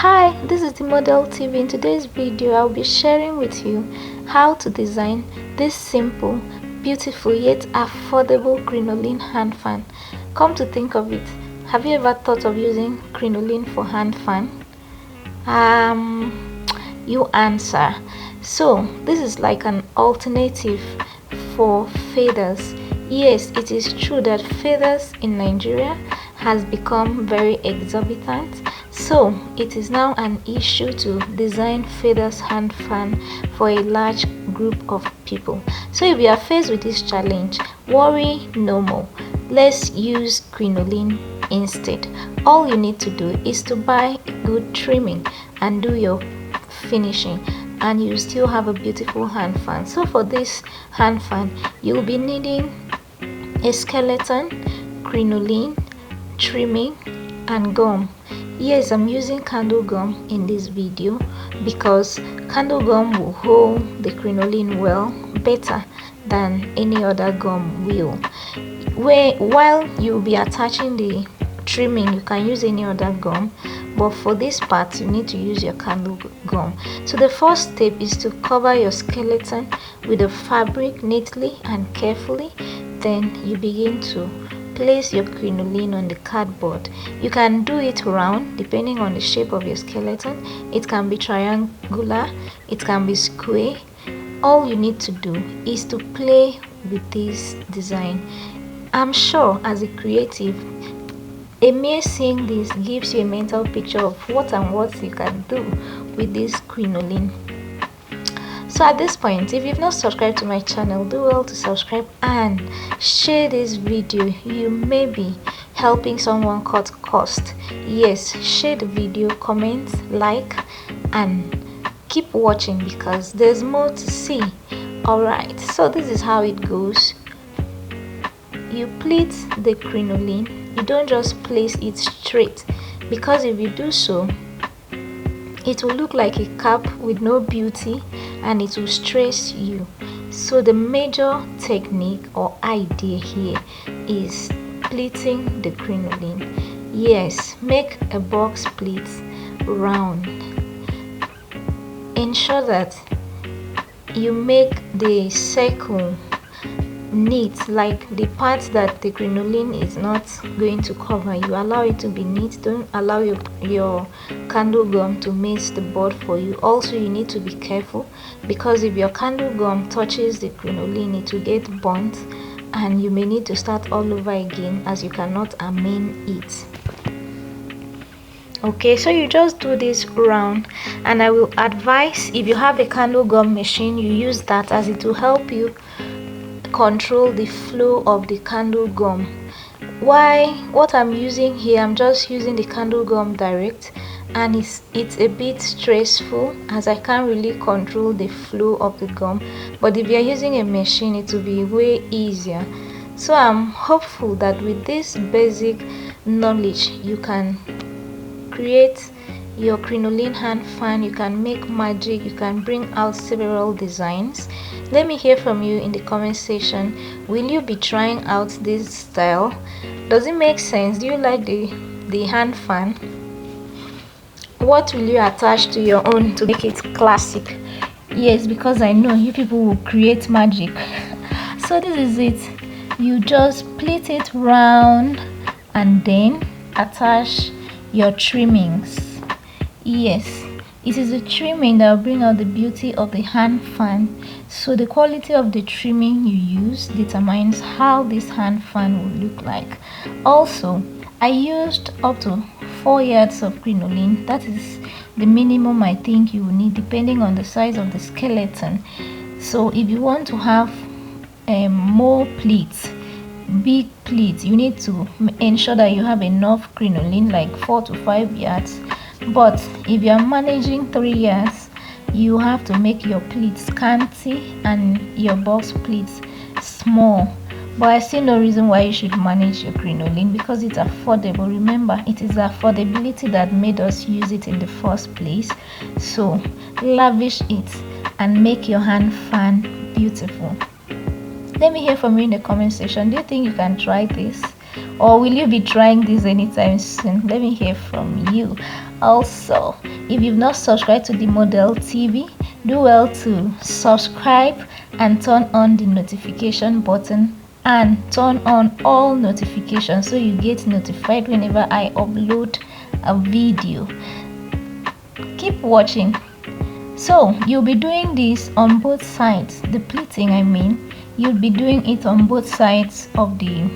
Hi, this is the Model TV. In today's video, I'll be sharing with you how to design this simple, beautiful yet affordable crinoline hand fan. Come to think of it, have you ever thought of using crinoline for hand fan? You answer. So this is like an alternative for feathers. Yes, it is true that feathers in Nigeria has become very exorbitant, so it is now an issue to design feathers hand fan for a large group of people. So if you are faced with this challenge, worry no more. Let's use crinoline instead. All you need to do is to buy good trimming and do your finishing, and you still have a beautiful hand fan. So for this hand fan, you'll be needing a skeleton, crinoline, trimming, and gum. Yes, I'm using candle gum in this video because candle gum will hold the crinoline well better than any other gum will. While you'll be attaching the trimming, you can use any other gum, but for this part you need to use your candle gum. So the first step is to cover your skeleton with the fabric neatly and carefully. Then you begin to place your crinoline on the cardboard. You can do it round depending on the shape of your skeleton. It can be triangular, it can be square. All you need to do is to play with this design. I'm sure as a creative, a mere seeing this gives you a mental picture of what you can do with this crinoline. So at this point, if you've not subscribed to my channel, do well to subscribe and share this video. You may be helping someone cut cost. Yes, share the video, comment, like, and keep watching because there's more to see. Alright, so this is how it goes. You pleat the crinoline. You don't just place it straight, because if you do so, it will look like a cap with no beauty and it will stress you. So the major technique or idea here is pleating the crinoline. Yes, make a box pleat round. Ensure that you make the circle neat, like the part that the crinoline is not going to cover. You allow it to be neat. Don't allow your candle gum to miss the board for you. Also, you need to be careful because if your candle gum touches the crinoline, it will get burnt and you may need to start all over again as you cannot amend it. Okay, so you just do this round, and I will advise, if you have a candle gum machine, you use that, as it will help you control the flow of the candle gum. What I'm using here, I'm just using the candle gum direct, and it's a bit stressful as I can't really control the flow of the gum. But if you're using a machine, it will be way easier. So I'm hopeful that with this basic knowledge, you can create your crinoline hand fan. You can make magic. You can bring out several designs. Let me hear from you in the comment section. Will you be trying out this style? Does it make sense? Do you like the hand fan? What will you attach to your own to make it classic? Yes, because I know you people will create magic. So this is it. You just pleat it round and then attach your trimmings. Yes, it is the trimming that will bring out the beauty of the hand fan. So the quality of the trimming you use determines how this hand fan will look like. Also, I used up to 4 yards of crinoline. That is the minimum I think you will need depending on the size of the skeleton. So if you want to have more pleats, big pleats, you need to ensure that you have enough crinoline, like 4 to 5 yards. But if you are managing 3 yards, you have to make your pleats scanty and your box pleats small. But I see no reason why you should manage your crinoline because it's affordable. Remember, it is affordability that made us use it in the first place. So lavish it and make your hand fan beautiful. Let me hear from you in the comment section. Do you think you can try this? Or will you be trying this anytime soon? Let me hear from you. Also, if you've not subscribed to the Model TV, do well to subscribe and turn on the notification button and turn on all notifications so you get notified whenever I upload a video. Keep watching. So you'll be doing this on both sides, the pleating you'll be doing it on both sides of the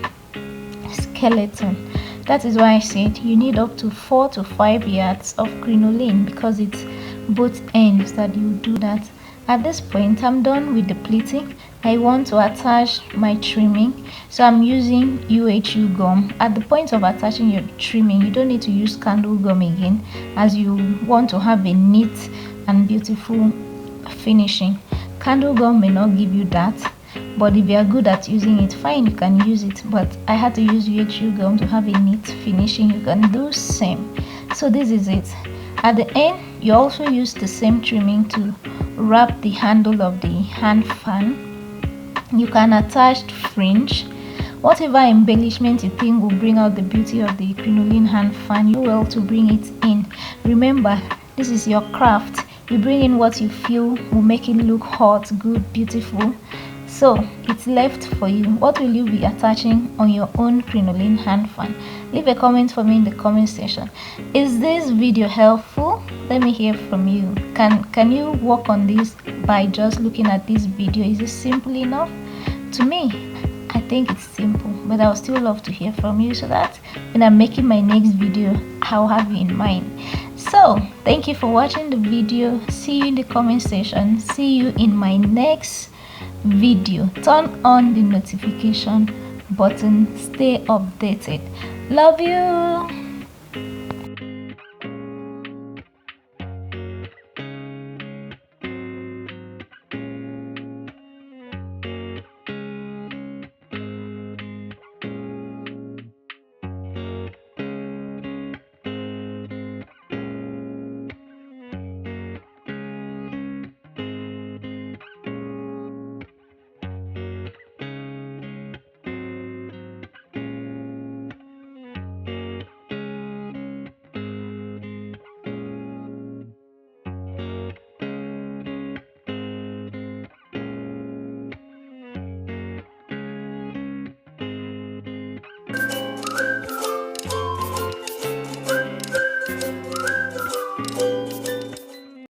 skeleton. That is why I said you need up to 4 to 5 yards of crinoline, because it's both ends that you do that. At this point, I'm done with the pleating. I want to attach my trimming, so I'm using UHU gum. At the point of attaching your trimming, you don't need to use candle gum again, as you want to have a neat and beautiful finishing. Candle gum may not give you that, but if you are good at using it, fine, you can use it. But I had to use UHU gum to have a neat finishing. You can do same. So this is it. At the end, you also use the same trimming to wrap the handle of the hand fan. You can attach fringe, whatever embellishment you think will bring out the beauty of the crinoline hand fan. You well to bring it in. Remember, this is your craft. You bring in what you feel will make it look hot, good, beautiful. So it's left for you. What will you be attaching on your own crinoline hand fan? Leave a comment for me in the comment section. Is this video helpful? Let me hear from you. Can you work on this by just looking at this video? Is it simple enough? To me, I think it's simple, but I would still love to hear from you, so that when I'm making my next video, I'll have you in mind. So thank you for watching the video. See you in the comment section. See you in my next video. Turn on the notification button. Stay updated. Love you.